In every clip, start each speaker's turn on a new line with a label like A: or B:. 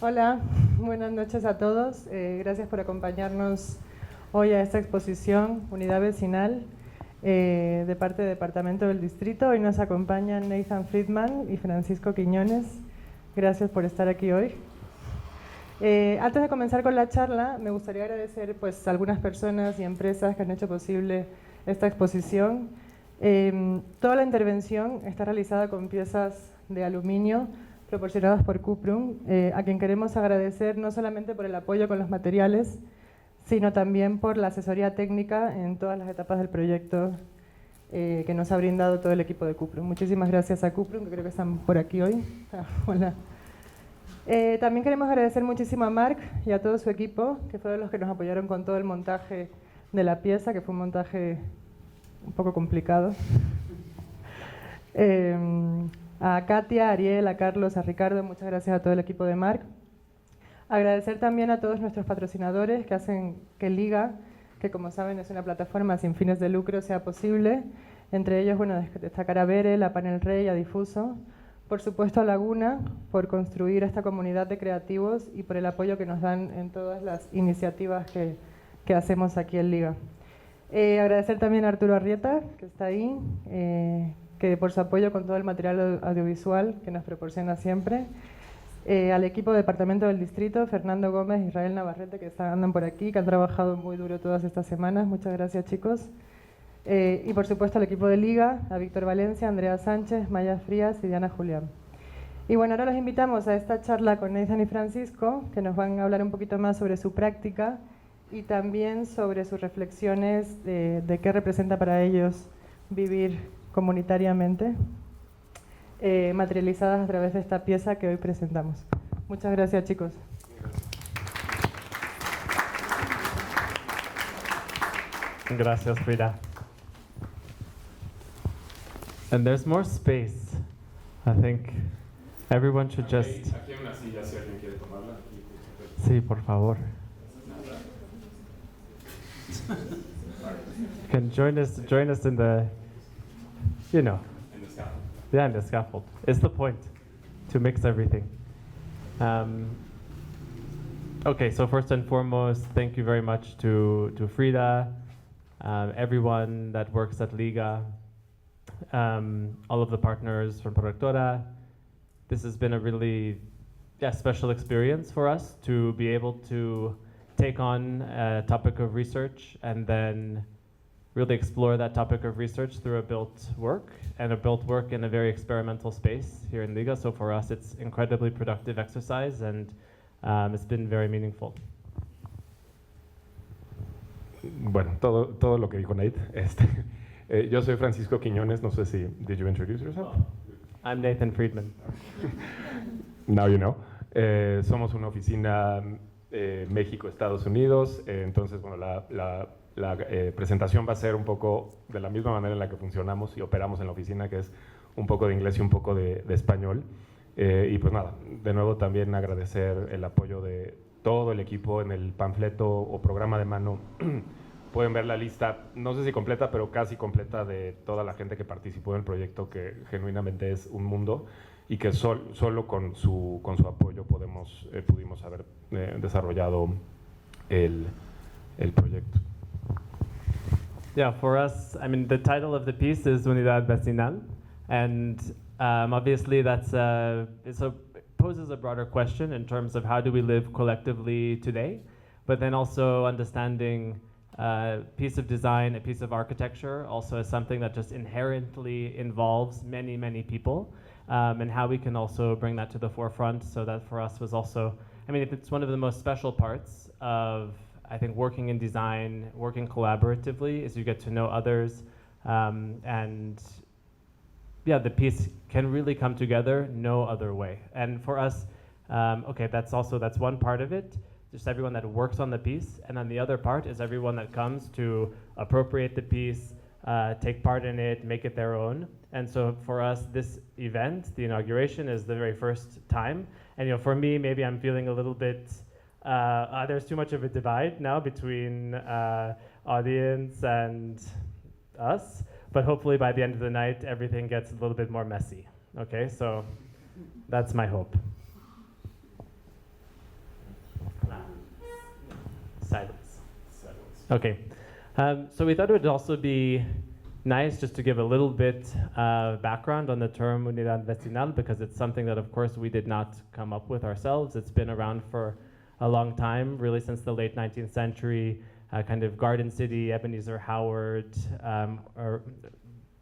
A: Hola, buenas noches a todos. Gracias por acompañarnos hoy a esta exposición Unidad Vecinal de parte del Departamento del Distrito. Hoy nos acompañan Nathan Friedman y Francisco Quiñones. Gracias por estar aquí hoy. Antes de comenzar con la charla, me gustaría agradecer pues, a algunas personas y empresas que han hecho posible esta exposición. Toda la intervención está realizada con piezas de aluminio proporcionadas por Cuprum, a quien queremos agradecer no solamente por el apoyo con los materiales, sino también por la asesoría técnica en todas las etapas del proyecto que nos ha brindado todo el equipo de Cuprum. Muchísimas gracias a Cuprum, que creo que están por aquí hoy. Hola. También queremos agradecer muchísimo a Marc y a todo su equipo, que fueron los que nos apoyaron con todo el montaje de la pieza, que fue un montaje un poco complicado. A Katia, a Ariel, a Carlos, a Ricardo, muchas gracias a todo el equipo de Marc. Agradecer también a todos nuestros patrocinadores que hacen que Liga, que como saben es una plataforma sin fines de lucro, sea posible. Entre ellos, bueno, destacar a Bere, a Panel Rey, a Difuso. Por supuesto a Laguna, por construir esta comunidad de creativos y por el apoyo que nos dan en todas las iniciativas que hacemos aquí en Liga. Agradecer también a Arturo Arrieta, que está ahí, que por su apoyo con todo el material audiovisual que nos proporciona siempre. Al equipo de Departamento del Distrito, Fernando Gómez y Israel Navarrete, que andan por aquí, que han trabajado muy duro todas estas semanas. Muchas gracias, chicos. Y por supuesto al equipo de Liga, a Víctor Valencia, Andrea Sánchez, Maya Frías y Diana Julián. Y bueno, ahora los invitamos a esta charla con Nathan y Francisco, que nos van a hablar un poquito más sobre su práctica y también sobre sus reflexiones de qué representa para ellos vivir comunitariamente, materializadas a través de esta pieza que hoy presentamos. Muchas gracias, chicos.
B: Gracias, Frida. And there's more space. I think everyone should just...
C: Aquí hay una silla si alguien quiere tomarla.
B: Sí, por favor. Can join us in the, you know.
C: In the scaffold.
B: Yeah, in the scaffold. It's the point, to mix everything. Okay, so first and foremost, thank you very much to Frida, everyone that works at Liga, all of the partners from Productora. This has been a really special experience for us to be able to take on a topic of research and then really explore that topic of research through a built work, and a built work in a very experimental space here in Liga. So for us, it's incredibly productive exercise, and it's been very meaningful.
C: Bueno, todo lo que dijo Nate. Yo soy Francisco Quiñones, no sé si... Did you introduce yourself?
B: I'm Nathan Friedman.
C: Now you know. Somos una oficina México, Estados Unidos, entonces bueno, la presentación va a ser un poco de la misma manera en la que funcionamos y operamos en la oficina, que es un poco de inglés y un poco de español. Y pues nada, de nuevo también agradecer el apoyo de todo el equipo en el panfleto o programa de mano. Pueden ver la lista, no sé si completa, pero casi completa, de toda la gente que participó en el proyecto, que genuinamente es un mundo y que solo con su apoyo pudimos haber desarrollado el proyecto.
B: Yeah, for us, I mean, the title of the piece is Unidad Vecinal, and obviously poses a broader question in terms of how do we live collectively today, but then also understanding a piece of design, a piece of architecture also is something that just inherently involves many, many people, and how we can also bring that to the forefront. So that for us was also, I mean, it's one of the most special parts of, I think, working in design, working collaboratively, is you get to know others, and yeah, the piece can really come together no other way. And for us, okay, that's one part of it, just everyone that works on the piece, and then the other part is everyone that comes to appropriate the piece, take part in it, make it their own. And so for us, this event, the inauguration, is the very first time. And you know, for me, maybe I'm feeling a little bit, there's too much of a divide now between audience and us, but hopefully by the end of the night, everything gets a little bit more messy. Okay, so that's my hope. Okay, so we thought it would also be nice just to give a little bit of background on the term Unidad Vecinal, because it's something that, of course, we did not come up with ourselves. It's been around for a long time, really since the late 19th century, kind of Garden City, Ebenezer Howard,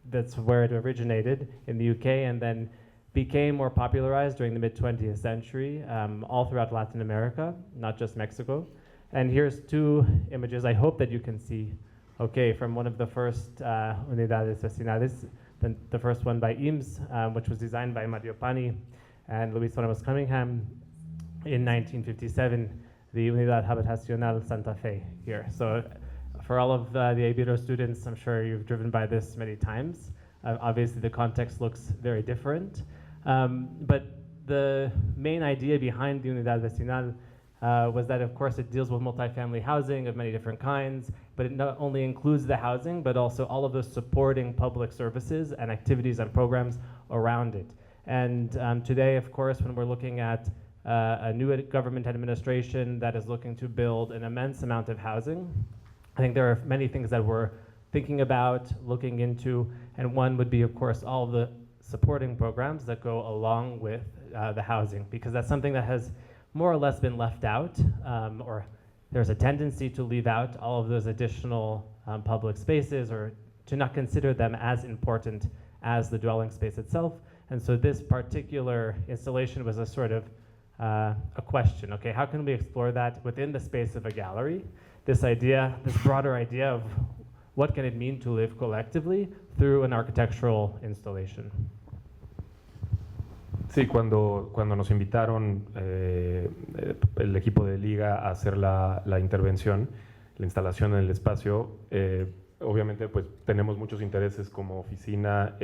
B: that's where it originated in the UK, and then became more popularized during the mid-20th century, all throughout Latin America, not just Mexico. And here's two images I hope that you can see. Okay, from one of the first Unidades Vecinales, the first one by IMSS, which was designed by Mario Pani and Luis Ramos Cunningham in 1957, the Unidad Habitacional Santa Fe here. So for all of the Ibero students, I'm sure you've driven by this many times. Obviously the context looks very different, but the main idea behind the Unidad Vecinal was that, of course, it deals with multifamily housing of many different kinds, but it not only includes the housing, but also all of the supporting public services and activities and programs around it. And today, of course, when we're looking at a new government administration that is looking to build an immense amount of housing, I think there are many things that we're thinking about, looking into, and one would be, of course, all the supporting programs that go along with the housing, because that's something that has more or less been left out, or there's a tendency to leave out all of those additional public spaces, or to not consider them as important as the dwelling space itself. And so this particular installation was a sort of a question, okay, how can we explore that within the space of a gallery? This idea, this broader idea of what can it mean to live collectively through an architectural installation.
C: Sí, cuando nos invitaron el equipo de Liga a hacer la intervención, la instalación en el espacio, obviamente pues tenemos muchos intereses como oficina,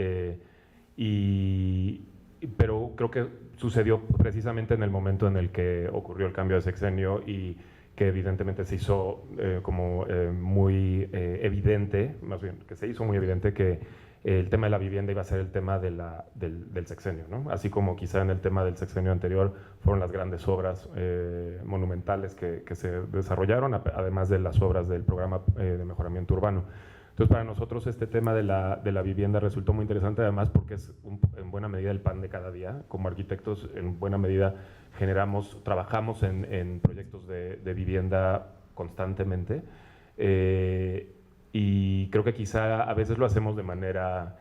C: pero creo que sucedió precisamente en el momento en el que ocurrió el cambio de sexenio y que evidentemente se hizo muy evidente, más bien que se hizo muy evidente que el tema de la vivienda iba a ser el tema del sexenio, ¿no? Así como quizá en el tema del sexenio anterior fueron las grandes obras monumentales que se desarrollaron, además de las obras del programa de mejoramiento urbano. Entonces, para nosotros este tema de la vivienda resultó muy interesante, además porque es en buena medida el pan de cada día. Como arquitectos, en buena medida trabajamos en proyectos de vivienda constantemente. Y creo que quizá a veces lo hacemos de manera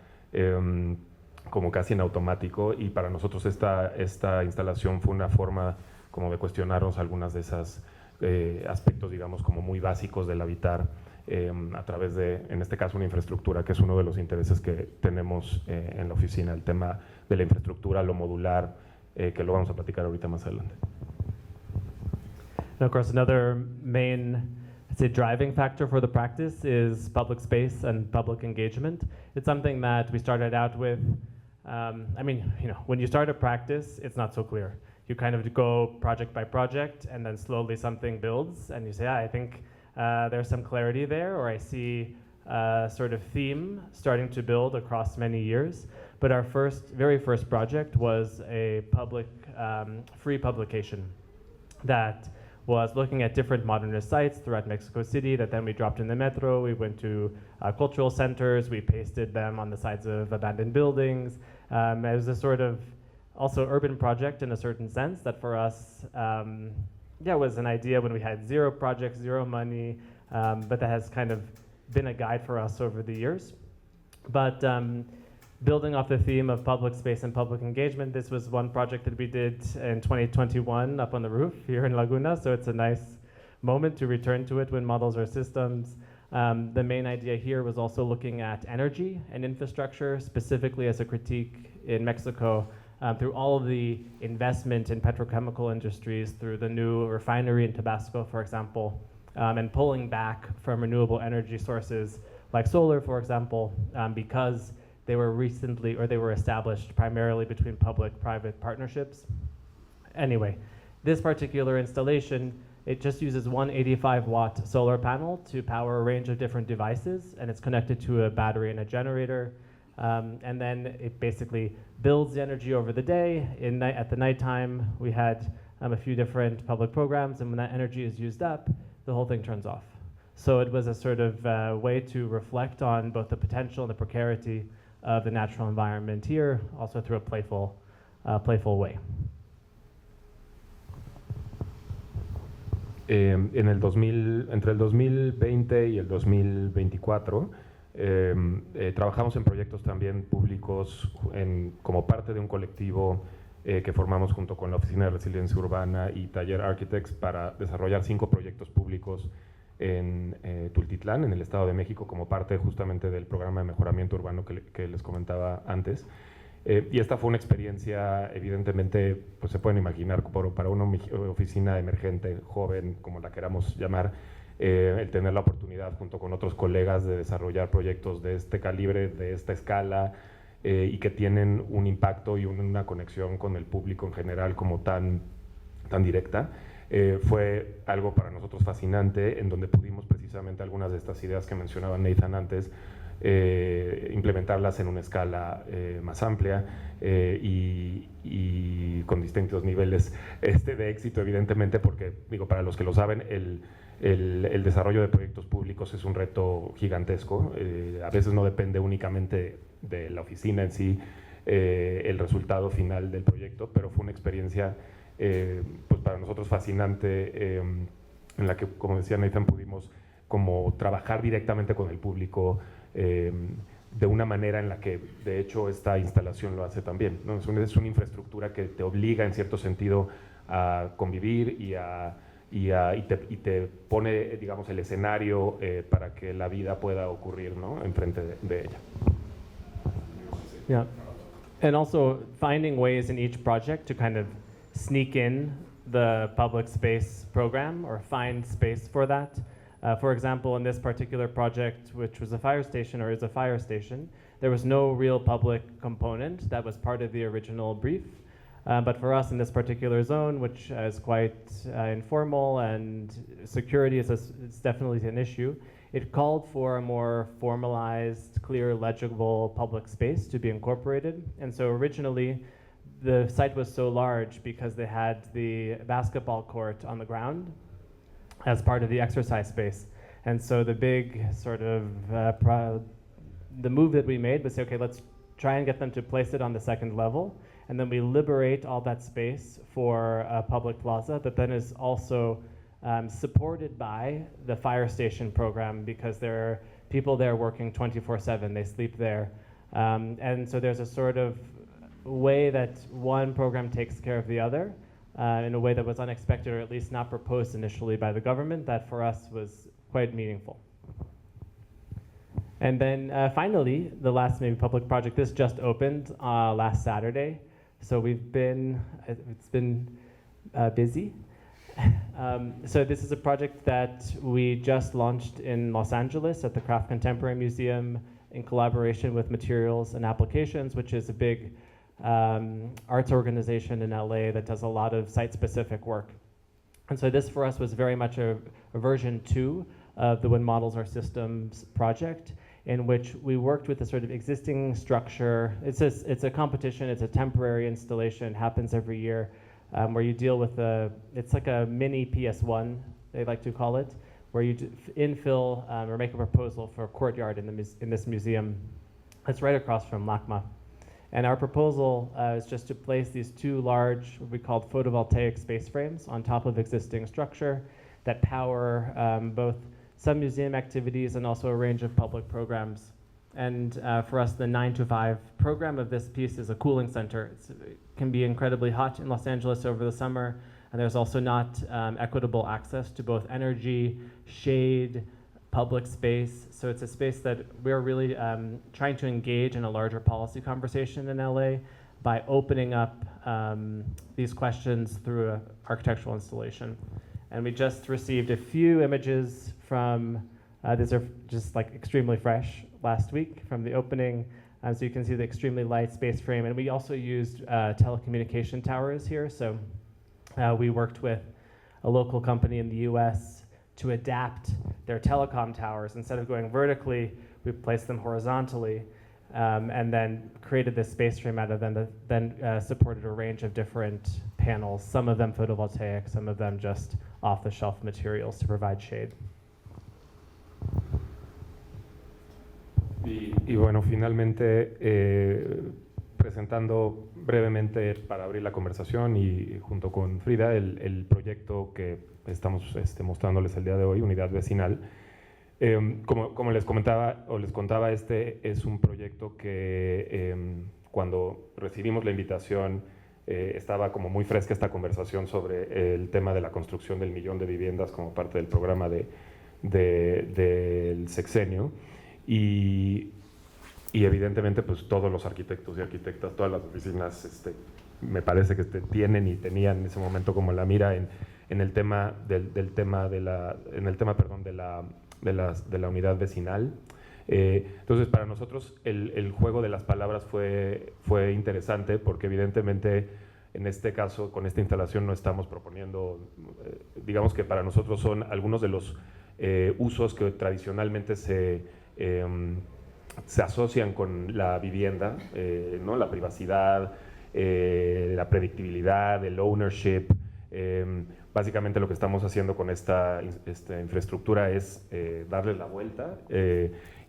C: como casi en automático, y para nosotros esta instalación fue una forma como de cuestionarnos algunas de esas aspectos, digamos, como muy básicos del habitar a través de, en este caso, una infraestructura, que es uno de los intereses que tenemos en la oficina, el tema de la infraestructura, lo modular, que lo vamos a platicar ahorita más adelante.
B: And of course, another main driving factor for the practice is public space and public engagement. It's something that we started out with. I mean, you know, when you start a practice, it's not so clear. You kind of go project by project, and then slowly something builds, and you say, I think there's some clarity there, or I see a sort of theme starting to build across many years. But our very first project was a public, free publication that was looking at different modernist sites throughout Mexico City that then we dropped in the metro. We went to cultural centers, we pasted them on the sides of abandoned buildings. It was a sort of also urban project in a certain sense that for us, was an idea when we had zero projects, zero money, but that has kind of been a guide for us over the years. But building off the theme of public space and public engagement, this was one project that we did in 2021 up on the roof here in Laguna, so it's a nice moment to return to it when models are systems. The main idea here was also looking at energy and infrastructure, specifically as a critique in Mexico through all of the investment in petrochemical industries, through the new refinery in Tabasco, for example, and pulling back from renewable energy sources like solar, for example, because they were established primarily between public-private partnerships. Anyway, this particular installation, it just uses one 85-watt solar panel to power a range of different devices, and it's connected to a battery and a generator. And then it basically builds the energy over the day. At the nighttime, we had a few different public programs, and when that energy is used up, the whole thing turns off. So it was a sort of way to reflect on both the potential and the precarity of the natural environment here, also through a playful way.
C: Entre el 2020 y el 2024 trabajamos en proyectos también públicos como parte de un colectivo que formamos junto con la Oficina de Resiliencia Urbana y Taller Architects para desarrollar 5 proyectos públicos en Tultitlán, en el Estado de México, como parte justamente del programa de mejoramiento urbano que les comentaba antes. Y esta fue una experiencia, evidentemente, pues se pueden imaginar, para una oficina emergente, joven, como la queramos llamar, el tener la oportunidad junto con otros colegas de desarrollar proyectos de este calibre, de esta escala, y que tienen un impacto y una conexión con el público en general como tan directa. Fue algo para nosotros fascinante, en donde pudimos precisamente algunas de estas ideas que mencionaba Nathan antes, implementarlas en una escala más amplia y con distintos niveles de éxito, evidentemente, porque, digo, para los que lo saben, el desarrollo de proyectos públicos es un reto gigantesco. A veces no depende únicamente de la oficina en sí el resultado final del proyecto, pero fue una experiencia pues para nosotros fascinante, en la que, como decía Nathan, pudimos como trabajar directamente con el público de una manera en la que, de hecho, esta instalación lo hace también, ¿no? Es una infraestructura que te obliga, en cierto sentido, a convivir y te pone, digamos, el escenario para que la vida pueda ocurrir, ¿no?, enfrente de ella.
B: Yeah, and also finding ways in each project to kind of sneak in the public space program or find space for that. For example, in this particular project, which was a fire station or is a fire station, there was no real public component that was part of the original brief. But for us in this particular zone, which is quite informal and security is it's definitely an issue, it called for a more formalized, clear, legible public space to be incorporated. And so originally, the site was so large because they had the basketball court on the ground as part of the exercise space. And so the big sort of, the move that we made was say, okay, let's try and get them to place it on the second level. And then we liberate all that space for a public plaza that then is also supported by the fire station program, because there are people there working 24/7, they sleep there. And so there's a sort of way that one program takes care of the other in a way that was unexpected, or at least not proposed initially by the government, that for us was quite meaningful. And then finally, the last maybe public project, this just opened last Saturday. So it's been busy. So this is a project that we just launched in Los Angeles at the Craft Contemporary Museum in collaboration with Materials and Applications, which is a big arts organization in LA that does a lot of site-specific work. And so this for us was very much a version 2 of the When Models Are Systems project, in which we worked with a sort of existing structure. It's a competition, it's a temporary installation, it happens every year, where you deal with it's like a mini PS1, they like to call it, where you infill or make a proposal for a courtyard in this museum. It's right across from LACMA. And our proposal is just to place these 2 large, what we called photovoltaic space frames on top of existing structure that power both some museum activities and also a range of public programs. And for us, the 9 to 5 program of this piece is a cooling center. It can be incredibly hot in Los Angeles over the summer, and there's also not equitable access to both energy, shade, public space. So it's a space that we're really trying to engage in a larger policy conversation in LA by opening up these questions through an architectural installation. And we just received a few images from, these are just like extremely fresh last week from the opening. So you can see the extremely light space frame. And we also used telecommunication towers here. So we worked with a local company in the US to adapt their telecom towers. Instead of going vertically, we placed them horizontally, and then created this space frame out of them that then supported a range of different panels, some of them photovoltaic, some of them just off-the-shelf materials to provide shade.
C: Y bueno, finalmente, presentando brevemente para abrir la conversación y junto con Frida el proyecto que estamos mostrándoles el día de hoy, Unidad Vecinal. Como les comentaba o les contaba, este es un proyecto que cuando recibimos la invitación estaba como muy fresca esta conversación sobre el tema de la construcción del 1.000.000 de viviendas como parte del programa del sexenio. Y evidentemente pues todos los arquitectos y arquitectas, todas las oficinas me parece que tienen y tenían en ese momento como la mira en el tema de la unidad vecinal. Entonces para nosotros el juego de las palabras fue interesante porque evidentemente en este caso con esta instalación no estamos proponiendo, digamos que para nosotros son algunos de los usos que tradicionalmente se asocian con la vivienda, ¿no? La privacidad, la predictibilidad, el ownership. Básicamente lo que estamos haciendo con esta infraestructura es darle la vuelta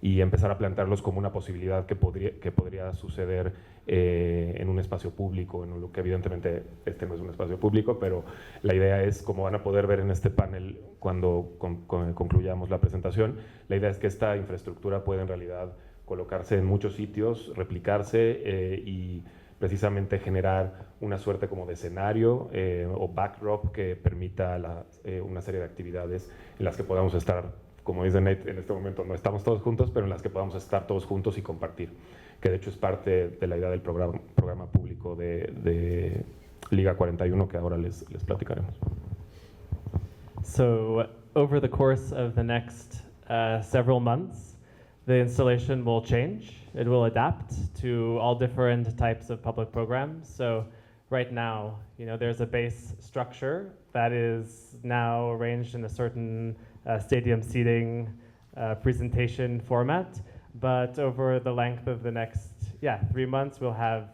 C: y empezar a plantearlos como una posibilidad que podría suceder en un espacio público, en lo que evidentemente no es un espacio público, pero la idea es, como van a poder ver en este panel cuando concluyamos la presentación, la idea es que esta infraestructura puede en realidad colocarse en muchos sitios, replicarse y precisamente generar una suerte como de escenario o backdrop que permita una serie de actividades en las que podamos estar, como dice Nate, en este momento no estamos todos juntos, pero en las que podamos estar todos juntos y compartir, que de hecho es parte de la idea del programa público de Liga 41 que ahora les platicaremos.
B: So over the course of the next several months, the installation will change. It will adapt to all different types of public programs. So right now, there's a base structure that is now arranged in a certain stadium seating presentation format. But over the length of the next 3 months, we'll have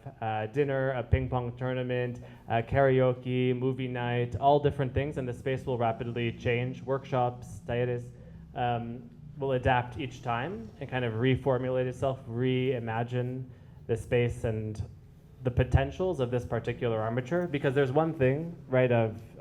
B: dinner, a ping pong tournament, karaoke, movie night, all different things, and the space will rapidly change. Workshops, talleres, will adapt each time and kind of reformulate itself, reimagine the space and the potentials of this particular armature. Because there's one thing, right,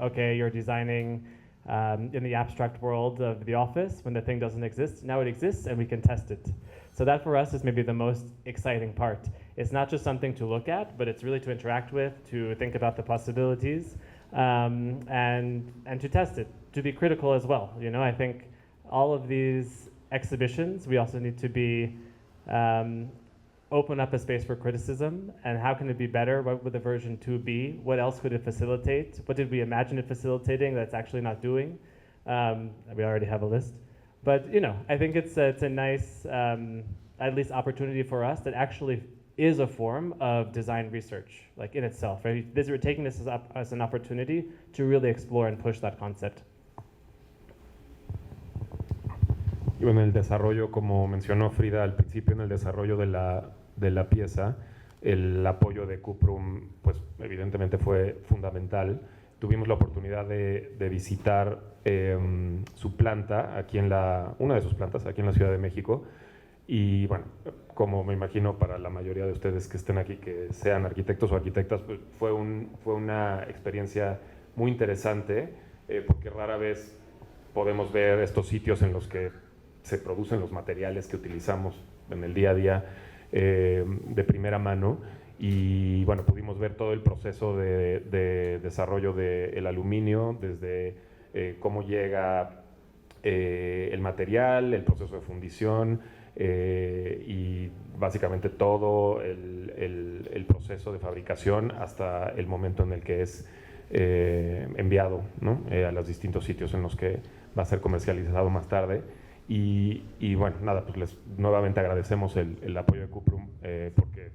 B: okay, you're designing in the abstract world of the office when the thing doesn't exist. Now it exists and we can test it. So that for us is maybe the most exciting part. It's not just something to look at, but it's really to interact with, to think about the possibilities, and to test it, to be critical as well. I think all of these exhibitions, we also need to be open up a space for criticism, and how can it be better? What would the version 2 be? What else could it facilitate? What did we imagine it facilitating that's actually not doing? We already have a list. But I think it's a nice, at least opportunity for us that actually is a form of design research, like in itself. Right? We're taking this as an opportunity to really explore and push that concept.
C: Y bueno, el desarrollo, como mencionó Frida al principio, en el desarrollo de la pieza, el apoyo de Cuprum, pues evidentemente fue fundamental. Tuvimos la oportunidad de visitar su planta, una de sus plantas, aquí en la Ciudad de México. Y bueno, como me imagino para la mayoría de ustedes que estén aquí, que sean arquitectos o arquitectas, pues fue una experiencia muy interesante, porque rara vez podemos ver estos sitios en los que se producen los materiales que utilizamos en el día a día de primera mano. Y bueno, pudimos ver todo el proceso de desarrollo del aluminio, desde cómo llega el material, el proceso de fundición y básicamente todo el proceso de fabricación hasta el momento en el que es enviado, ¿no? A los distintos sitios en los que va a ser comercializado más tarde. Y bueno, nada, pues nuevamente agradecemos el apoyo de Cuprum porque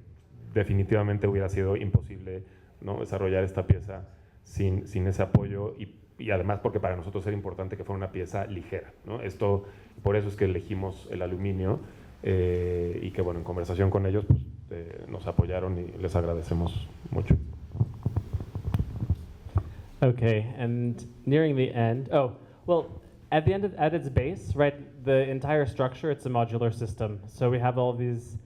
C: definitivamente hubiera sido imposible, ¿no?, desarrollar esta pieza sin ese apoyo y además porque para nosotros era importante que fuera una pieza ligera, ¿no? Por eso es que elegimos el aluminio y que bueno, en conversación con ellos pues, nos apoyaron y les agradecemos mucho.
B: Okay, and nearing the end, at its base, right, the entire structure, it's a modular system. So we have all these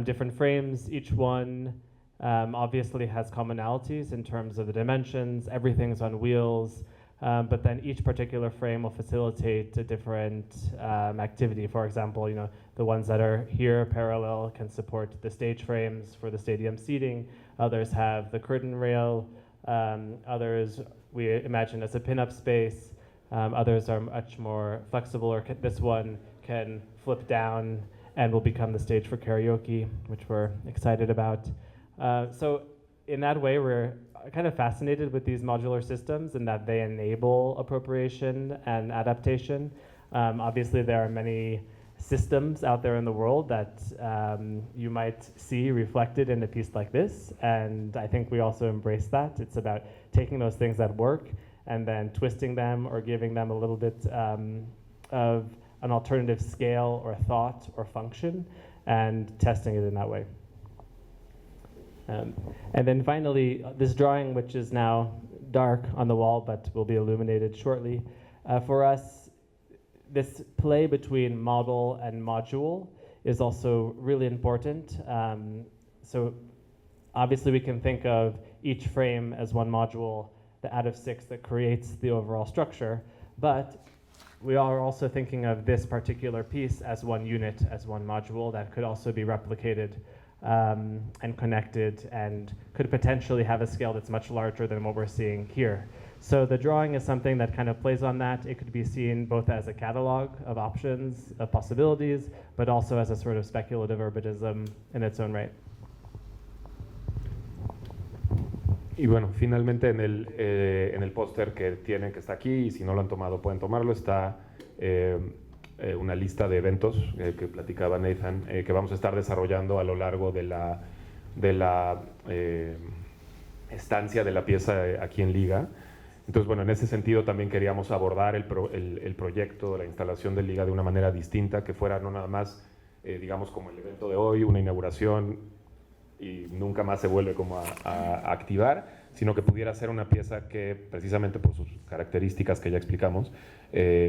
B: different frames. Each one obviously has commonalities in terms of the dimensions. Everything's on wheels. But then each particular frame will facilitate a different activity. For example, the ones that are here parallel can support the stage frames for the stadium seating. Others have the curtain rail. Others we imagine as a pin-up space. Others are much more flexible, or this one can flip down and will become the stage for karaoke, which we're excited about. So in that way, we're kind of fascinated with these modular systems in that they enable appropriation and adaptation. Obviously, there are many systems out there in the world that you might see reflected in a piece like this, and I think we also embrace that. It's about taking those things that work and then twisting them or giving them a little bit of an alternative scale or thought or function and testing it in that way. And then finally, this drawing, which is now dark on the wall but will be illuminated shortly. For us, this play between model and module is also really important. So obviously we can think of each frame as one module out of 6 that creates the overall structure, but we are also thinking of this particular piece as one unit, as one module that could also be replicated and connected and could potentially have a scale that's much larger than what we're seeing here. So the drawing is something that kind of plays on that. It could be seen both as a catalog of options, of possibilities, but also as a sort of speculative urbanism in its own right.
C: Y bueno, finalmente en el póster que tienen, que está aquí, y si no lo han tomado pueden tomarlo, está una lista de eventos que platicaba Nathan, que vamos a estar desarrollando a lo largo de la estancia de la pieza aquí en Liga. Entonces, bueno, en ese sentido también queríamos abordar el proyecto, la instalación de Liga de una manera distinta, que fuera no nada más, digamos, como el evento de hoy, una inauguración, y nunca más se vuelve como a activar, sino que pudiera ser una pieza que precisamente por sus características que ya explicamos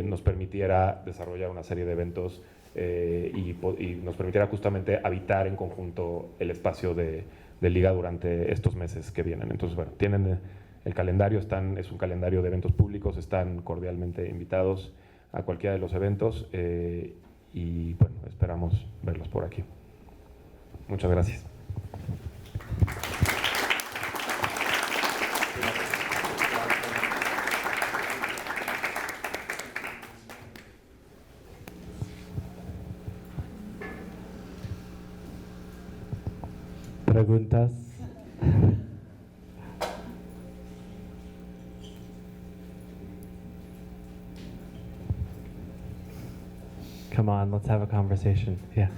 C: nos permitiera desarrollar una serie de eventos y nos permitiera justamente habitar en conjunto el espacio de Liga durante estos meses que vienen. Entonces, bueno, tienen el calendario, es un calendario de eventos públicos, están cordialmente invitados a cualquiera de los eventos y bueno, esperamos verlos por aquí. Muchas gracias.
B: Preguntas. Come on, let's have a conversation. Yeah.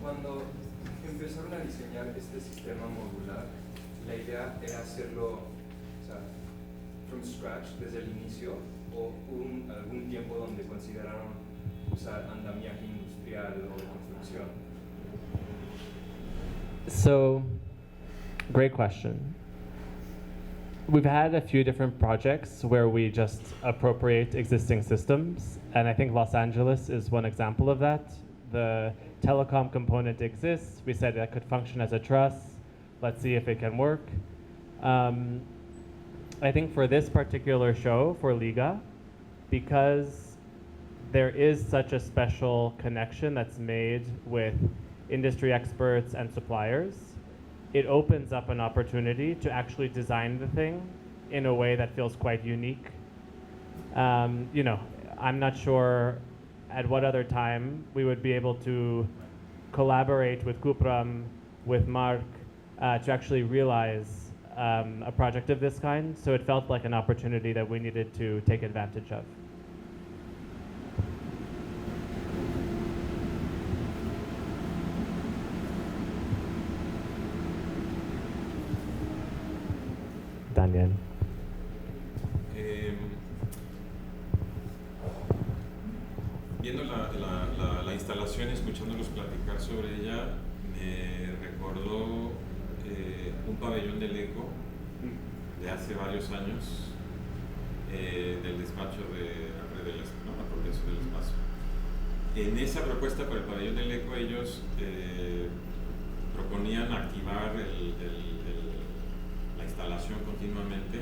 D: Cuando empezaron a diseñar este sistema modular, la idea era hacerlo, o sea, from scratch, desde el inicio, o hubo algún tiempo donde consideraron usar andamiaje industrial o de construcción.
B: So, great question. We've had a few different projects where we just appropriate existing systems, and I think Los Angeles is one example of that. The telecom component exists. We said that could function as a truss. Let's see if it can work. I think for this particular show, for Liga, because there is such a special connection that's made with industry experts and suppliers, it opens up an opportunity to actually design the thing in a way that feels quite unique. You know, I'm not sure at what other time we would be able to collaborate with Cupram, with Marc, to actually realize a project of this kind. So it felt like an opportunity that we needed to take advantage of. Daniel.
E: Viendo la instalación y escuchándolos platicar sobre ella, me recordó un pabellón del ECO de hace varios años, del despacho de la apropiación del espacio. En esa propuesta para el pabellón del eco, ellos proponían activar la instalación continuamente,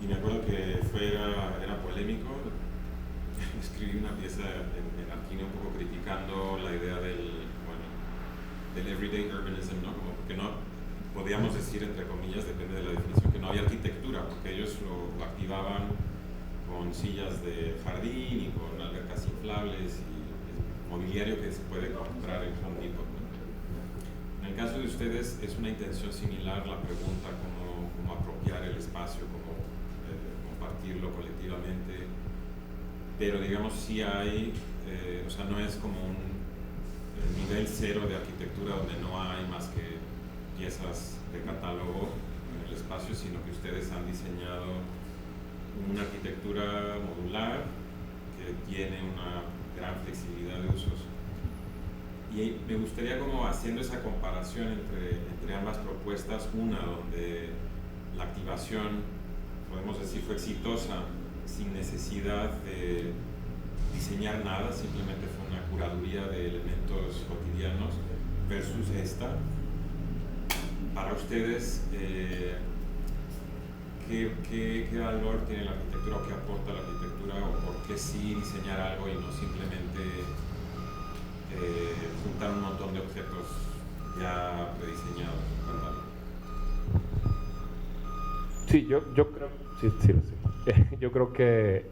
E: y me acuerdo que era polémico. Escribí una pieza en Arquino un poco criticando la idea del everyday urbanism, ¿no? Como que no podíamos decir, entre comillas, depende de la definición, que no había arquitectura, porque ellos lo activaban con sillas de jardín y con albercas inflables y mobiliario que se puede comprar en Home Depot, ¿no? En el caso de ustedes es una intención similar la pregunta, cómo apropiar el espacio, cómo compartirlo colectivamente, pero digamos sí hay, o sea, no es como un nivel cero de arquitectura donde no hay más que piezas de catálogo en el espacio, sino que ustedes han diseñado una arquitectura modular que tiene una gran flexibilidad de usos. Y me gustaría, como haciendo esa comparación entre ambas propuestas, una donde la activación, podemos decir, fue exitosa sin necesidad de diseñar nada, simplemente fue una curaduría de elementos cotidianos, versus esta. Para ustedes, ¿qué valor tiene la arquitectura o qué aporta la arquitectura, o por qué sí diseñar algo y no simplemente juntar un montón de objetos ya prediseñados?
C: Sí, yo creo, yo creo que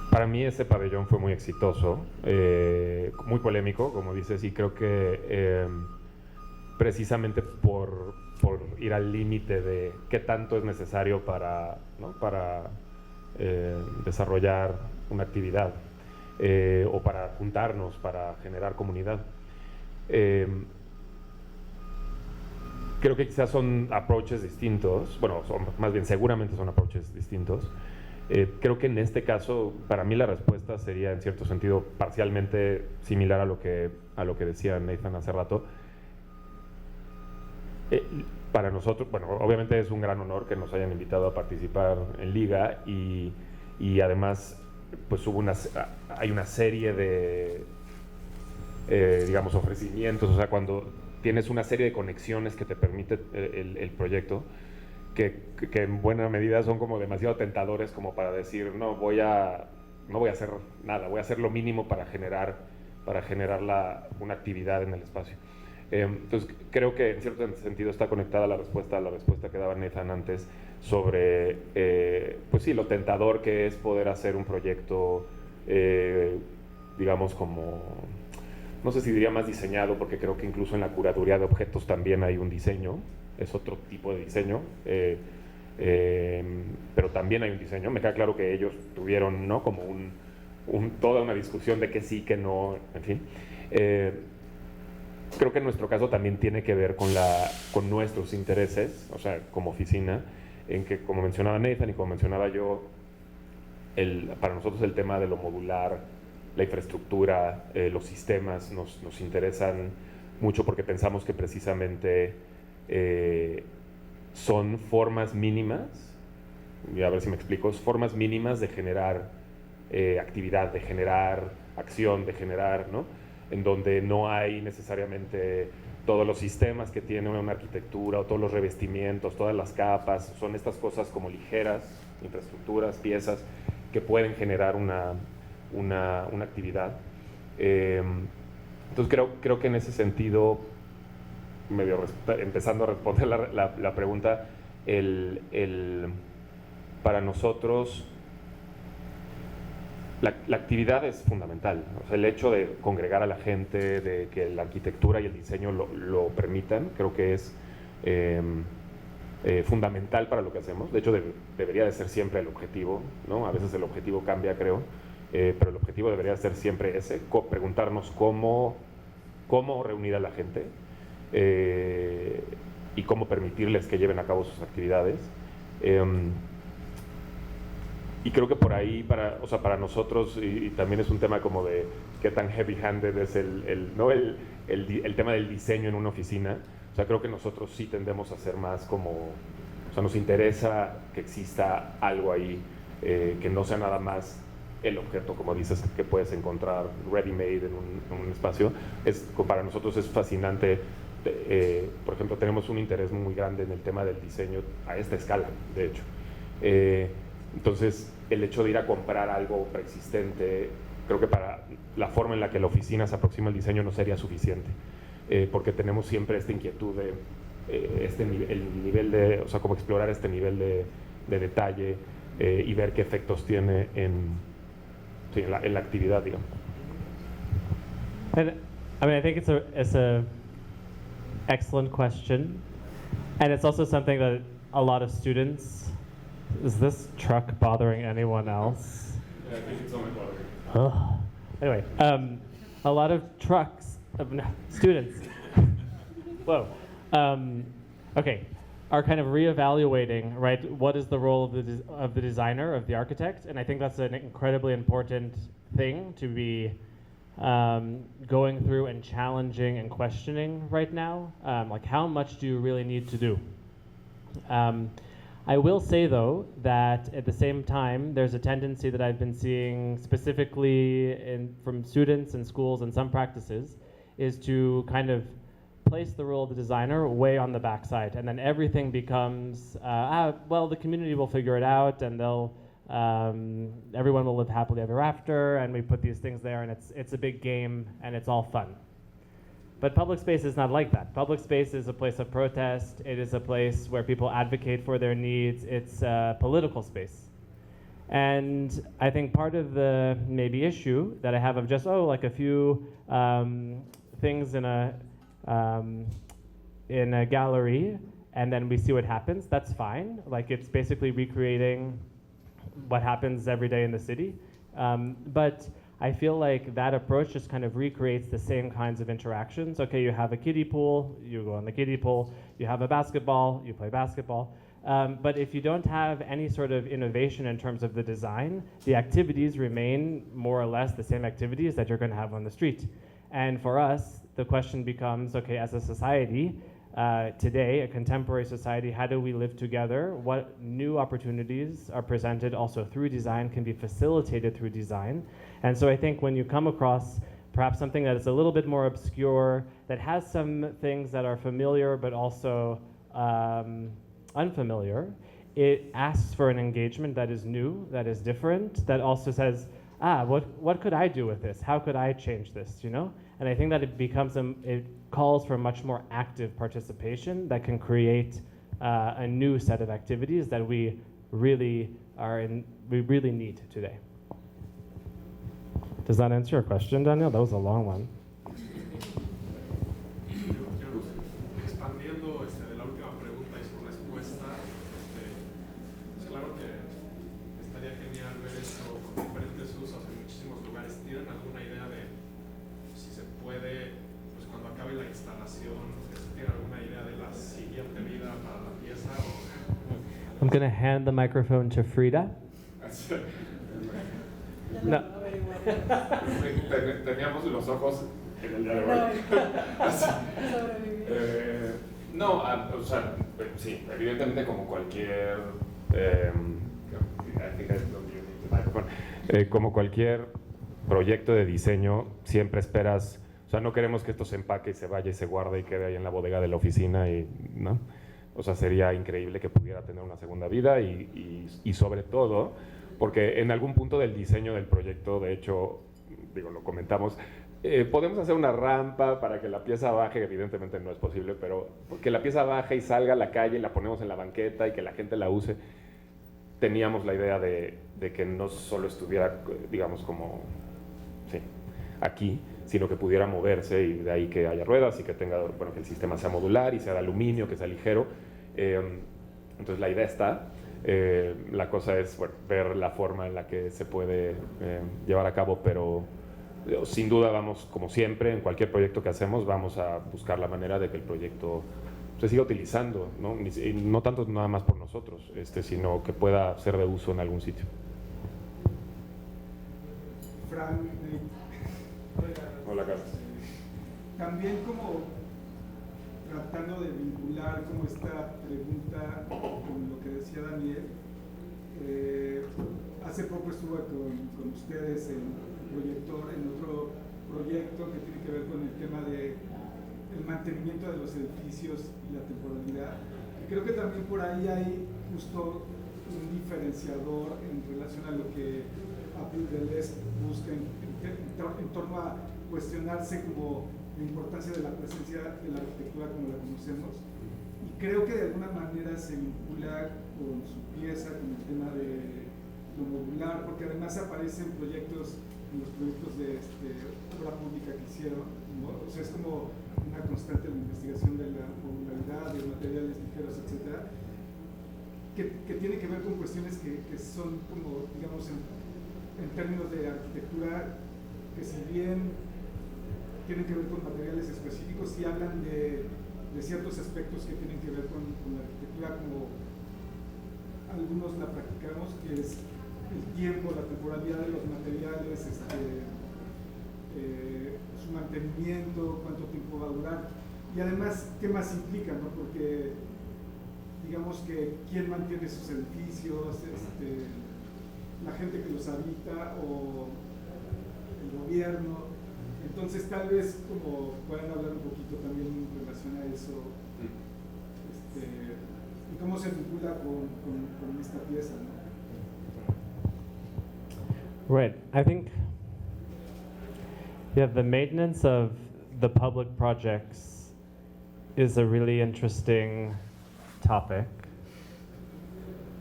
C: para mí ese pabellón fue muy exitoso, muy polémico, como dices, y creo que precisamente por ir al límite de qué tanto es necesario para desarrollar una actividad o para juntarnos, para generar comunidad. Creo que quizás son approaches distintos, bueno, más bien seguramente son approaches distintos. Creo que en este caso, para mí la respuesta sería en cierto sentido parcialmente similar a lo que decía Nathan hace rato. Para nosotros, bueno, obviamente es un gran honor que nos hayan invitado a participar en Liga, y además pues hay una serie de digamos ofrecimientos, o sea, cuando tienes una serie de conexiones que te permite el proyecto, que en buena medida son como demasiado tentadores como para decir no voy a hacer nada, voy a hacer lo mínimo para generar una actividad en el espacio. Entonces creo que en cierto sentido está conectada la respuesta a la respuesta que daba Nathan antes sobre pues sí, lo tentador que es poder hacer un proyecto digamos como, no sé si diría más diseñado, porque creo que incluso en la curaduría de objetos también hay un diseño, es otro tipo de diseño, pero también hay un diseño. Me queda claro que ellos tuvieron, ¿no?, como toda una discusión de que sí, que no, en fin. Creo que en nuestro caso también tiene que ver con nuestros intereses, o sea, como oficina, en que, como mencionaba Nathan y como mencionaba yo, para nosotros el tema de lo modular, la infraestructura, los sistemas nos interesan mucho, porque pensamos que precisamente son formas mínimas, y a ver si me explico, formas mínimas de generar actividad, de generar acción, de generar, ¿no?, en donde no hay necesariamente todos los sistemas que tiene una arquitectura, o todos los revestimientos, todas las capas. Son estas cosas como ligeras, infraestructuras, piezas que pueden generar una actividad. Entonces creo que en ese sentido, empezando a responder la pregunta, para nosotros la actividad es fundamental. O sea, el hecho de congregar a la gente, de que la arquitectura y el diseño lo permitan, creo que es fundamental para lo que hacemos. De hecho, debería de ser siempre el objetivo, ¿no? A veces el objetivo cambia, creo, pero el objetivo debería ser siempre ese, preguntarnos cómo reunir a la gente y cómo permitirles que lleven a cabo sus actividades. Y creo que por ahí, para nosotros, y también es un tema como de qué tan heavy-handed es el tema del diseño en una oficina. O sea, creo que nosotros sí tendemos a ser más como O sea, nos interesa que exista algo ahí, que no sea nada más el objeto, como dices, que puedes encontrar ready-made en un espacio. Para nosotros es fascinante. Por ejemplo, tenemos un interés muy grande en el tema del diseño a esta escala, de hecho. Entonces, el hecho de ir a comprar algo preexistente, creo que para la forma en la que la oficina se aproxima al diseño no sería suficiente, porque tenemos siempre esta inquietud de el nivel de, o sea, como explorar este nivel de detalle y ver qué efectos tiene en la actividad, digamos.
B: And I mean, I think it's a excellent question, and it's also something that a lot of students. Is this truck bothering anyone else?
C: Yeah, I think it's only bothering.
B: Oh. Anyway, a lot of students. Whoa. Okay, are kind of reevaluating, right? What is the role of the designer, of the architect? And I think that's an incredibly important thing to be going through and challenging and questioning right now. Like, how much do you really need to do? I will say, though, that at the same time, there's a tendency that I've been seeing specifically from students and schools and some practices, is to kind of place the role of the designer way on the backside, and then everything becomes, well, the community will figure it out, and everyone will live happily ever after, and we put these things there, and it's a big game, and it's all fun. But public space is not like that. Public space is a place of protest. It is a place where people advocate for their needs. It's a political space. And I think part of the maybe issue that I have of just, like a few things in a gallery, and then we see what happens, that's fine. Like, it's basically recreating what happens every day in the city. But I feel like that approach just kind of recreates the same kinds of interactions. Okay, you have a kiddie pool, you go on the kiddie pool. You have a basketball, you play basketball. But if you don't have any sort of innovation in terms of the design, the activities remain more or less the same activities that you're going to have on the street. And for us, the question becomes, okay, as a society, today, a contemporary society, how do we live together? What new opportunities are presented also through design, can be facilitated through design? And so I think when you come across perhaps something that is a little bit more obscure, that has some things that are familiar but also unfamiliar, it asks for an engagement that is new, that is different, that also says, what could I do with this? How could I change this, you know? And I think that it calls for much more active participation that can create a new set of activities that we really need today. Does that answer your question, Daniel? That was a long one.
F: Expandiendo de la última pregunta y su respuesta, claro que estaría genial ver esto con diferentes usos en muchísimos lugares. ¿Tienen alguna idea de si se puede, pues cuando acabe la instalación, ¿tienen alguna idea de la siguiente vida para la pieza?
B: I'm going to hand the microphone to Frida. No.
C: Teníamos los ojos en el día de hoy. No, o sea, sí, evidentemente como cualquier, como cualquier proyecto de diseño, siempre esperas, o sea, no queremos que esto se empaque y se vaya y se guarde y quede ahí en la bodega de la oficina, ¿no? O sea, sería increíble que pudiera tener una segunda vida y sobre todo, porque en algún punto del diseño del proyecto, de hecho, lo comentamos, podemos hacer una rampa para que la pieza baje, evidentemente no es posible, pero que la pieza baje y salga a la calle y la ponemos en la banqueta y que la gente la use. Teníamos la idea de que no solo estuviera, digamos, como aquí, sino que pudiera moverse y de ahí que haya ruedas y que tenga, bueno, que el sistema sea modular y sea de aluminio, que sea ligero. Entonces la idea está. La cosa es, bueno, ver la forma en la que se puede llevar a cabo, pero sin duda vamos, como siempre, en cualquier proyecto que hacemos, vamos a buscar la manera de que el proyecto se siga utilizando, ¿no? Y no tanto nada más por nosotros, sino que pueda ser de uso en algún sitio.
G: Frank,
C: Hola, Carlos.
G: También como tratando de vincular como esta pregunta con lo que decía Daniel. Hace poco estuve con ustedes en Proyector, en otro proyecto que tiene que ver con el tema de el mantenimiento de los edificios y la temporalidad. Y creo que también por ahí hay justo un diferenciador en relación a lo que Abdul Delez busca en torno a cuestionarse como la importancia de la presencia de la arquitectura como la conocemos. Y creo que de alguna manera se vincula con su pieza, con el tema de lo modular, porque además aparecen proyectos, en los proyectos de obra pública que hicieron, ¿no? O sea, es como una constante en la investigación de la modularidad, de materiales ligeros, etcétera, que tiene que ver con cuestiones que son como, digamos, en términos de arquitectura, que si bien tienen que ver con materiales específicos, sí hablan de ciertos aspectos que tienen que ver con la arquitectura, como algunos la practicamos, que es el tiempo, la temporalidad de los materiales, su mantenimiento, cuánto tiempo va a durar, y además qué más implica, ¿no? Porque digamos que quién mantiene sus edificios, la gente que los habita o el gobierno. Entonces tal vez como puedan hablar un poquito también en relación a eso, y cómo se vincula con esta pieza, ¿no?
B: Right. I think, yeah, the maintenance of the public projects is a really interesting topic,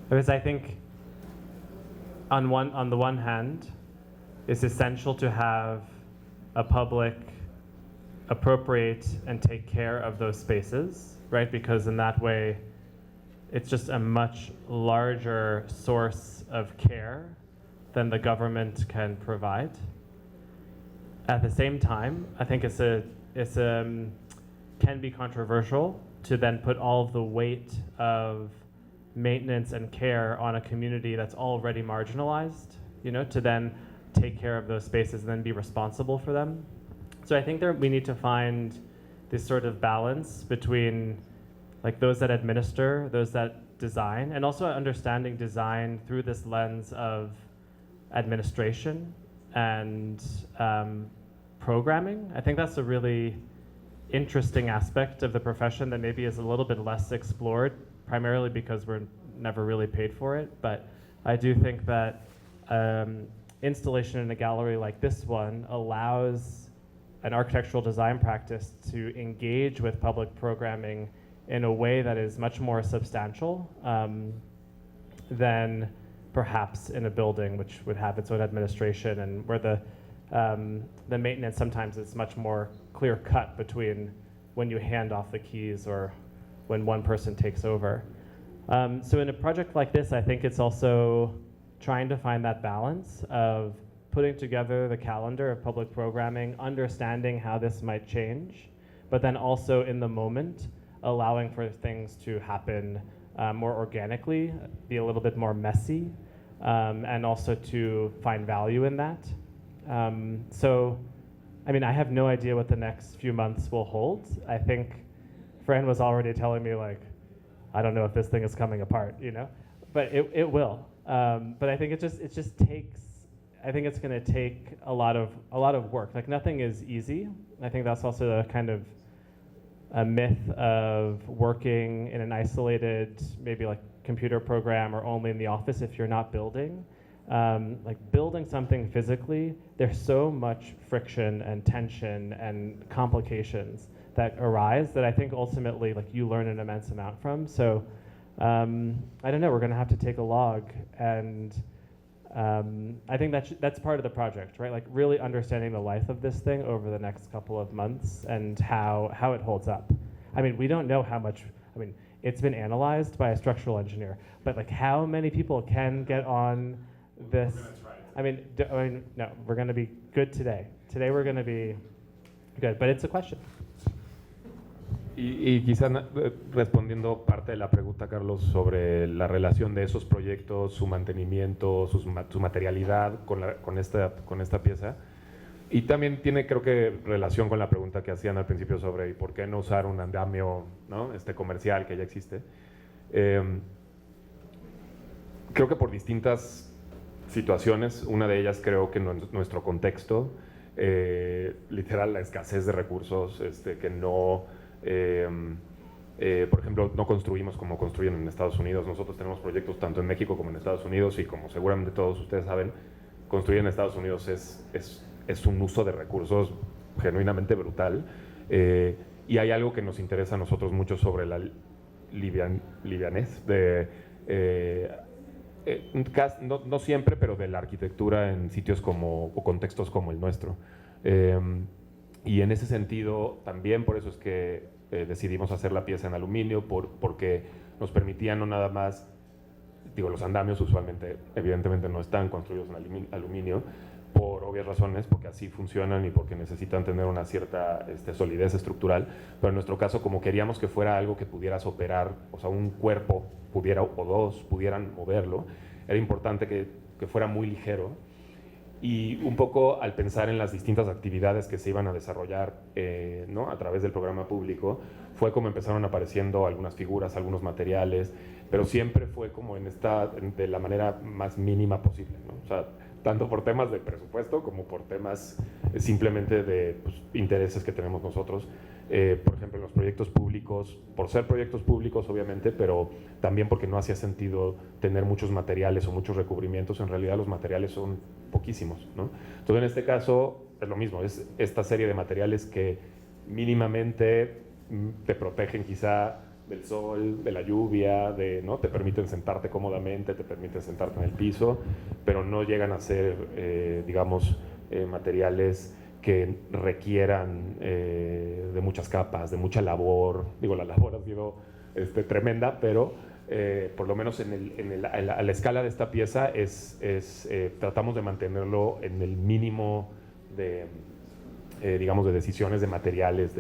B: because I think on the one hand, it's essential to have a public appropriate and take care of those spaces, right? Because in that way, it's just a much larger source of care than the government can provide. At the same time, I think can be controversial to then put all of the weight of maintenance and care on a community that's already marginalized, you know, to then take care of those spaces and then be responsible for them. So I think we need to find this sort of balance between like those that administer, those that design, and also understanding design through this lens of administration and programming. I think that's a really interesting aspect of the profession that maybe is a little bit less explored, primarily because we're never really paid for it. But I do think that installation in a gallery like this one allows an architectural design practice to engage with public programming in a way that is much more substantial than perhaps in a building which would have its own administration, and where the maintenance sometimes is much more clear cut between when you hand off the keys or when one person takes over. So in a project like this, I think it's also trying to find that balance of putting together the calendar of public programming, understanding how this might change, but then also in the moment, allowing for things to happen more organically, be a little bit more messy, and also to find value in that. So, I mean, I have no idea what the next few months will hold. I think Fran was already telling me, like, I don't know if this thing is coming apart, you know, but it will. But I think it just takes, I think it's going to take a lot of work. Like, nothing is easy. I think that's also a kind of a myth of working in an isolated, maybe like computer program or only in the office if you're not building. Like building something physically, there's so much friction and tension and complications that arise that I think ultimately like you learn an immense amount from. So I don't know, we're gonna have to take a log, and I think that's part of the project, right? Like really understanding the life of this thing over the next couple of months and how it holds up. I mean, we don't know how much, I mean, it's been analyzed by a structural engineer, but like how many people can get on this? I mean, no, we're gonna be good today. Today we're gonna be good, but it's a question.
C: Y quizá respondiendo parte de la pregunta, Carlos, sobre la relación de esos proyectos, su mantenimiento, su materialidad con esta pieza. Y también tiene, creo que, relación con la pregunta que hacían al principio sobre por qué no usar un andamio, ¿no? Comercial que ya existe. Creo que por distintas situaciones, una de ellas creo que nuestro contexto, literal la escasez de recursos, que no, por ejemplo, no construimos como construyen en Estados Unidos. Nosotros tenemos proyectos tanto en México como en Estados Unidos y como seguramente todos ustedes saben, construir en Estados Unidos es un uso de recursos genuinamente brutal. Y hay algo que nos interesa a nosotros mucho sobre la livianez de... no siempre, pero de la arquitectura en sitios o contextos como el nuestro. Y en ese sentido, también por eso es que decidimos hacer la pieza en aluminio, porque nos permitía no nada más, los andamios usualmente, evidentemente no están construidos en aluminio, por obvias razones, porque así funcionan y porque necesitan tener una cierta solidez estructural, pero en nuestro caso, como queríamos que fuera algo que pudieras operar, o sea, un cuerpo o dos pudieran moverlo, era importante que fuera muy ligero. Y un poco al pensar en las distintas actividades que se iban a desarrollar, ¿no? a través del programa público, fue como empezaron apareciendo algunas figuras, algunos materiales, pero siempre fue como de la manera más mínima posible, ¿no? O sea, tanto por temas de presupuesto como por temas simplemente de intereses que tenemos nosotros. Por ejemplo, en los proyectos públicos, por ser proyectos públicos obviamente, pero también porque no hacía sentido tener muchos materiales o muchos recubrimientos. En realidad los materiales son poquísimos, ¿no? Entonces en este caso es lo mismo, es esta serie de materiales que mínimamente te protegen quizá del sol, de la lluvia, ¿no? Te permiten sentarte cómodamente, te permiten sentarte en el piso, pero no llegan a ser, materiales que requieran de muchas capas, de mucha labor. La labor ha sido tremenda, pero por lo menos a la escala de esta pieza tratamos de mantenerlo en el mínimo de decisiones de materiales.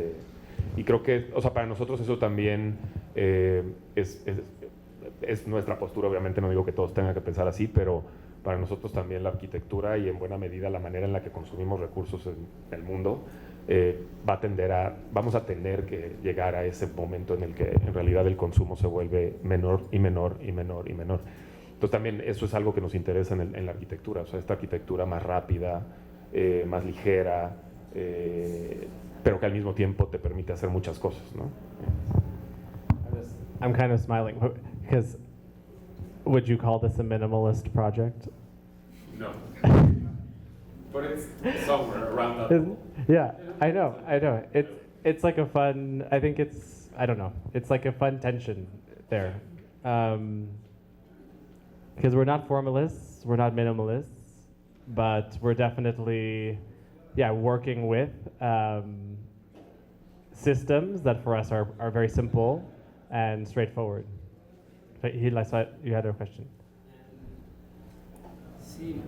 C: Y creo que, para nosotros eso también es nuestra postura. Obviamente no digo que todos tengan que pensar así, pero para nosotros también la arquitectura y en buena medida la manera en la que consumimos recursos en el mundo vamos a tener que llegar a ese momento en el que en realidad el consumo se vuelve menor y menor y menor y menor. Entonces también eso es algo que nos interesa en la arquitectura, o sea, esta arquitectura más rápida, más ligera, pero que al mismo tiempo te permite hacer muchas cosas, ¿no?
B: I'm kind of smiling because would you call this a minimalist project?
C: No. But it's somewhere around that.
B: Yeah, I know. It's like a fun, I think I don't know, it's like a fun tension there. Because we're not formalists, we're not minimalists, but we're definitely, working with systems that for us are very simple and straightforward. Gil, I saw you had a question.
H: Sí,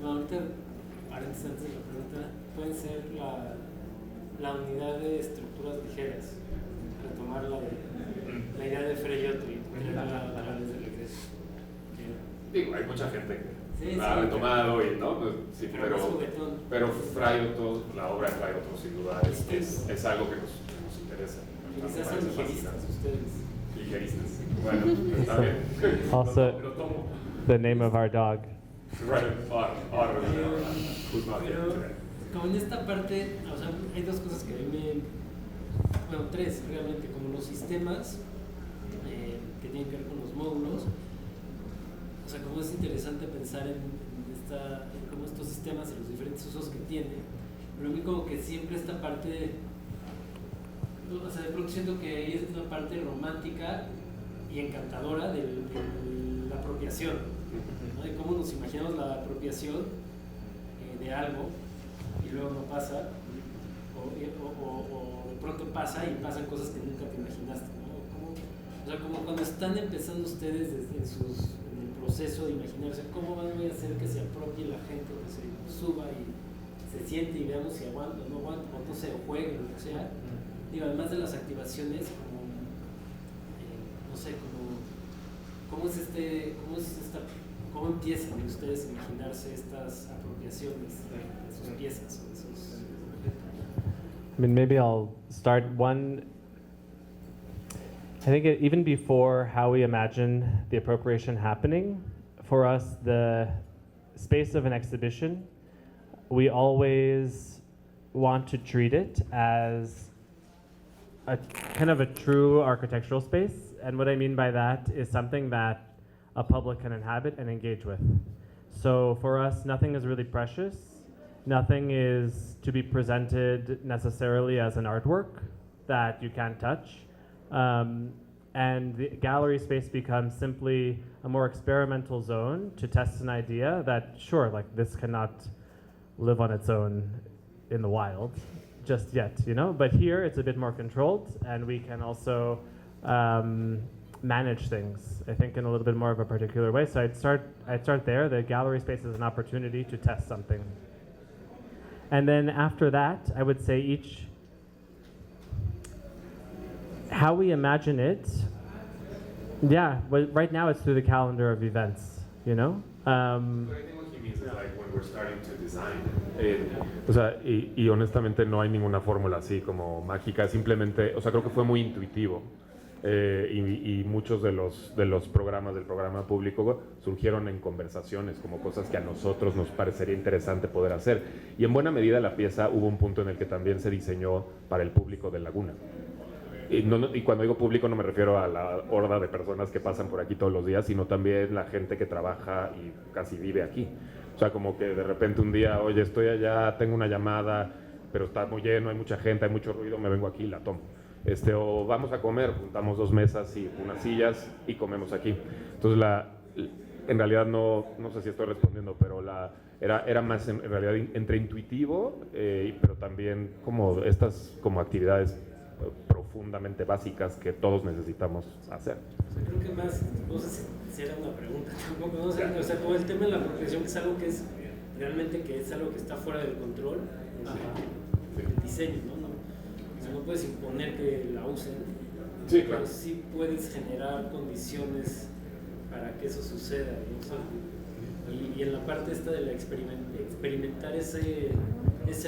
H: ahorita, paréntesis antes de la pregunta, puede ser la unidad de estructuras ligeras, retomar la idea de Freyotto y traerla a través del regreso.
C: Digo, hay mucha gente
H: Sí,
C: la ha retomado, y, ¿no? Sí, pero Freyotto, la obra de Freyotto sin duda es algo que nos interesa.
H: Quizás son ligeristas ustedes.
C: Ligeristas. Bueno, está bien.
B: Also,
C: Lo tomo.
B: the name of our dog.
C: Right, who's not here today.
H: Como en esta parte, o sea, hay dos cosas que a mí tres realmente, como los sistemas que tienen que ver con los módulos. O sea, como es interesante pensar en cómo estos sistemas y los diferentes usos que tienen, pero a mí como que siempre esta parte, o sea, de pronto siento que es una parte romántica y encantadora de la apropiación, ¿no? De cómo nos imaginamos la apropiación de algo y luego no pasa, o de pronto pasa y pasan cosas que nunca te imaginaste, ¿no? O sea, como cuando están empezando ustedes desde en el proceso de imaginarse cómo van a hacer que se apropie la gente, que se suba y se siente y veamos si aguanta o no aguanta, o no sé, o juegue, o lo que sea. Digo, además de las activaciones, como, no sé, ¿cómo empiezan ustedes a imaginarse estas apropiaciones? apropiaciones de sus piezas o de sus objetos?
B: I mean, maybe I'll start one. I think even before how we imagine the appropriation happening, for us, the space of an exhibition, we always want to treat it as a kind of a true architectural space. And what I mean by that is something that a public can inhabit and engage with. So for us, nothing is really precious. Nothing is to be presented necessarily as an artwork that you can't touch. And the gallery space becomes simply a more experimental zone to test an idea that, sure, like this cannot live on its own in the wild just yet, you know? But here it's a bit more controlled, and we can also manage things, I think, in a little bit more of a particular way. So I'd start there. The gallery space is an opportunity to test something. And then after that, I would say how we imagine it, yeah, well, right now it's through the calendar of events, you know?
C: But I think what he means is like when we're starting to design. O sea, y honestamente no hay ninguna fórmula así como mágica, simplemente, o sea, creo que fue muy intuitivo. Y muchos de los programas del programa público surgieron en conversaciones, como cosas que a nosotros nos parecería interesante poder hacer. Y en buena medida la pieza hubo un punto en el que también se diseñó para el público de Laguna. Y cuando digo público no me refiero a la horda de personas que pasan por aquí todos los días, sino también la gente que trabaja y casi vive aquí. O sea, como que de repente un día, oye, estoy allá, tengo una llamada, pero está muy lleno, hay mucha gente, hay mucho ruido, me vengo aquí y la tomo. O vamos a comer, juntamos 2 mesas y unas sillas y comemos aquí. Entonces, en realidad no sé si estoy respondiendo, pero era más en realidad entre intuitivo, pero también como estas como actividades profundamente básicas que todos necesitamos hacer.
H: Creo que más, no sé si era una pregunta tampoco, no sé, o sea, como el tema de la apropiación, que es algo que es realmente algo que está fuera del control del diseño, ¿no? O sea, no puedes imponer que la usen,
C: sí, claro.
H: Pero sí puedes generar condiciones para que eso suceda, ¿no? O sea, y en la parte esta de la experimentar ese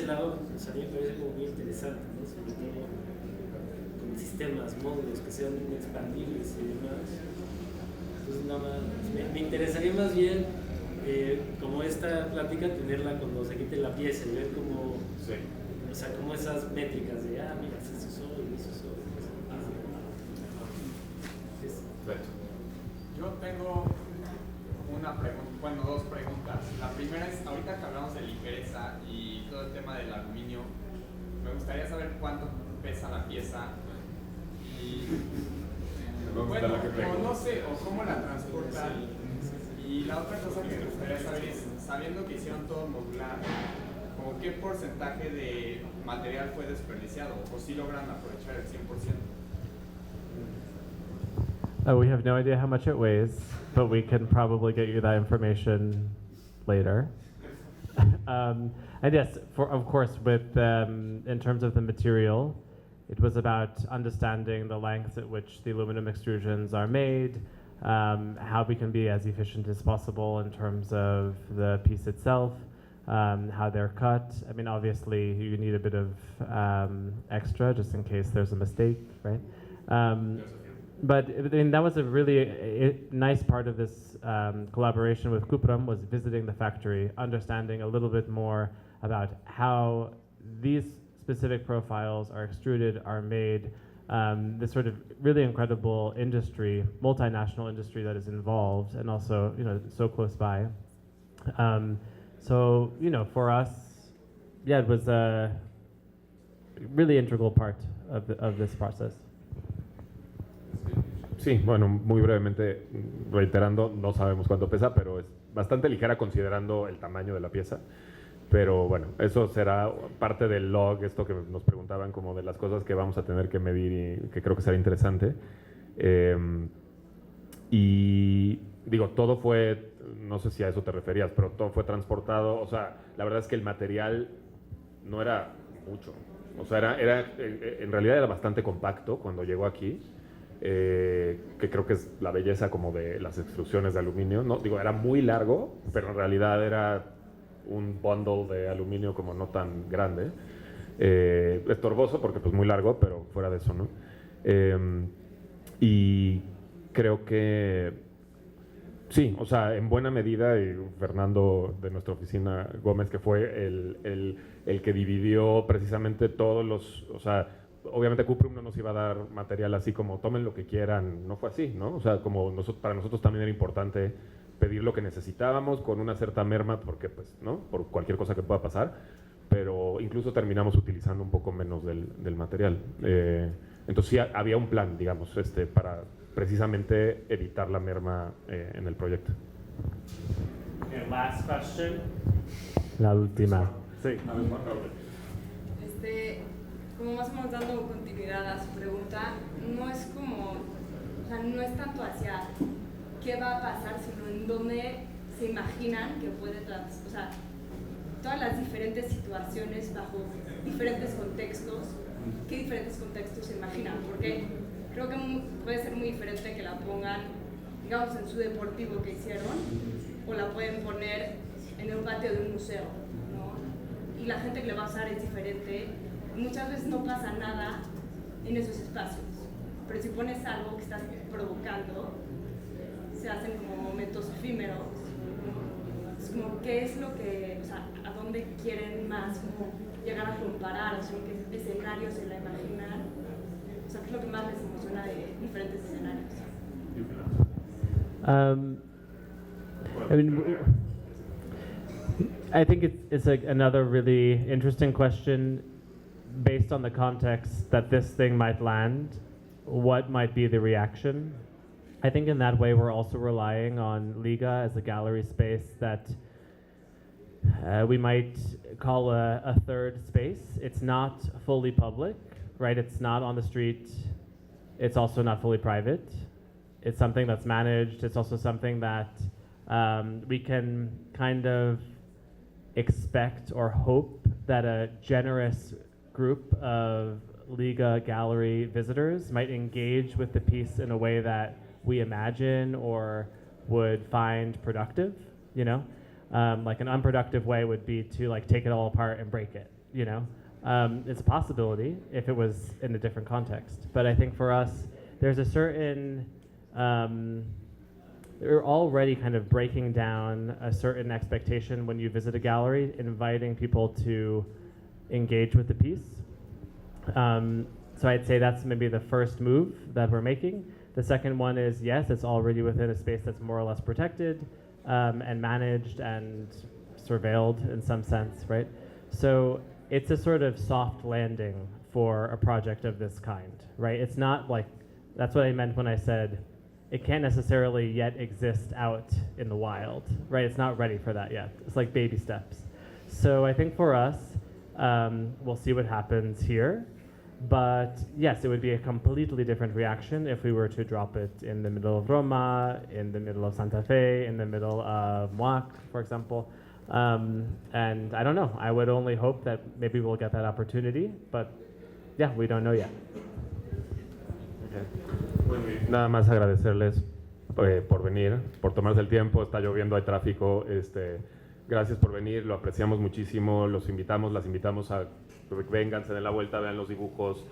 H: lado, o sea, a mí me parece como muy interesante, ¿no? Sobre todo con sistemas, módulos que sean expandibles y demás. Entonces nada más, me interesaría más bien como esta plática tenerla cuando se quite la pieza y ver cómo, sí. O sea, como esas métricas de, mira, eso soy.
I: Yo tengo una pregunta, bueno, 2 preguntas. La primera es, ahorita que hablamos de ligereza y todo el tema del aluminio, me gustaría saber cuánto pesa la pieza y, bueno, o no sé, o cómo la transportan. Y la otra cosa que me gustaría saber es, sabiendo que hicieron todo modular, ¿como qué porcentaje de material fue desperdiciado? ¿O si logran aprovechar el 100%?
B: We have no idea how much it weighs, but we can probably get you that information later. And yes, of course, in terms of the material, it was about understanding the lengths at which the aluminum extrusions are made, how we can be as efficient as possible in terms of the piece itself, how they're cut. I mean, obviously, you need a bit of extra just in case there's a mistake, right? But I mean, that was a really nice part of this collaboration with Cupram, was visiting the factory, understanding a little bit more about how these specific profiles are extruded, are made, this sort of really incredible industry, multinational industry that is involved, and also, you know, so close by. So, you know, for us, yeah, it was a really integral part of this process.
C: Sí, bueno, muy brevemente, reiterando, no sabemos cuánto pesa, pero es bastante ligera considerando el tamaño de la pieza. Pero bueno, eso será parte del log, esto que nos preguntaban, como de las cosas que vamos a tener que medir y que creo que será interesante. Y digo, todo fue, no sé si a eso te referías, pero todo fue transportado. O sea, la verdad es que el material no era mucho. O sea, en realidad era bastante compacto cuando llegó aquí. Que creo que es la belleza como de las extrusiones de aluminio, ¿no? Digo, era muy largo, pero en realidad era un bundle de aluminio como no tan grande. Estorboso porque pues muy largo, pero fuera de eso, ¿no? Y creo que sí, o sea, en buena medida, y Fernando de nuestra oficina, Gómez, que fue el que dividió precisamente todos los, o sea, obviamente Cuprum no nos iba a dar material así como tomen lo que quieran, no fue así, ¿no? O sea, como para nosotros también era importante pedir lo que necesitábamos con una cierta merma, porque pues, ¿no? Por cualquier cosa que pueda pasar, pero incluso terminamos utilizando un poco menos del material. Entonces sí había un plan, digamos, para precisamente evitar la merma en el proyecto.
B: Okay, last question. La última. Sí.
J: Como más o menos dando continuidad a su pregunta, no es como, o sea, no es tanto hacia qué va a pasar, sino en dónde se imaginan que puede, o sea, todas las diferentes situaciones bajo diferentes contextos, qué diferentes contextos se imaginan, porque creo que puede ser muy diferente que la pongan, digamos, en su deportivo que hicieron, o la pueden poner en el patio de un museo, ¿no? Y la gente que le va a usar es diferente. Muchas veces no pasa nada en esos espacios, pero si pones algo que estás provocando, se hacen como momentos efímeros. Es como, ¿qué es lo que, o sea, a dónde quieren más como llegar a comparar? O sea, ¿qué escenarios se la imaginan? O sea, ¿qué es lo que más les emociona de diferentes escenarios?
B: I mean, I think it's another really interesting question based on the context that this thing might land. What might be the reaction? I think in that way we're also relying on Liga as a gallery space that we might call a third space. It's not fully public, right? It's not on the street. It's also not fully private. It's something that's managed. It's also something that we can kind of expect or hope that a generous group of Liga gallery visitors might engage with the piece in a way that we imagine or would find productive, you know? Like an unproductive way would be to like take it all apart and break it, you know? It's a possibility if it was in a different context. But I think for us, there's a certain, we're already kind of breaking down a certain expectation when you visit a gallery, inviting people to engage with the piece. So I'd say that's maybe the first move that we're making. The second one is, yes, it's already within a space that's more or less protected and managed and surveilled in some sense, right? So it's a sort of soft landing for a project of this kind, right? It's not like, that's what I meant when I said it can't necessarily yet exist out in the wild, right? It's not ready for that yet. It's like baby steps. So I think for us, we'll see what happens here. But yes, it would be a completely different reaction if we were to drop it in the middle of Roma, in the middle of Santa Fe, in the middle of Moac, for example. And I don't know, I would only hope that maybe we'll get that opportunity, but yeah, we don't know yet.
C: Okay. Nada más agradecerles por venir, por tomarse el tiempo, está lloviendo, hay tráfico, gracias por venir, lo apreciamos muchísimo, los invitamos, las invitamos a vengan, se den la vuelta, vean los dibujos,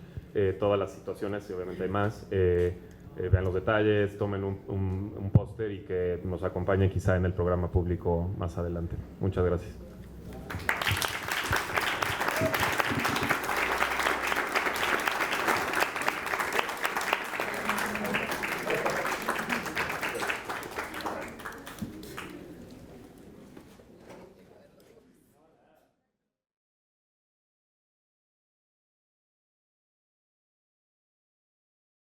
C: todas las situaciones, y obviamente hay más, vean los detalles, tomen un póster y que nos acompañen quizá en el programa público más adelante. Muchas gracias.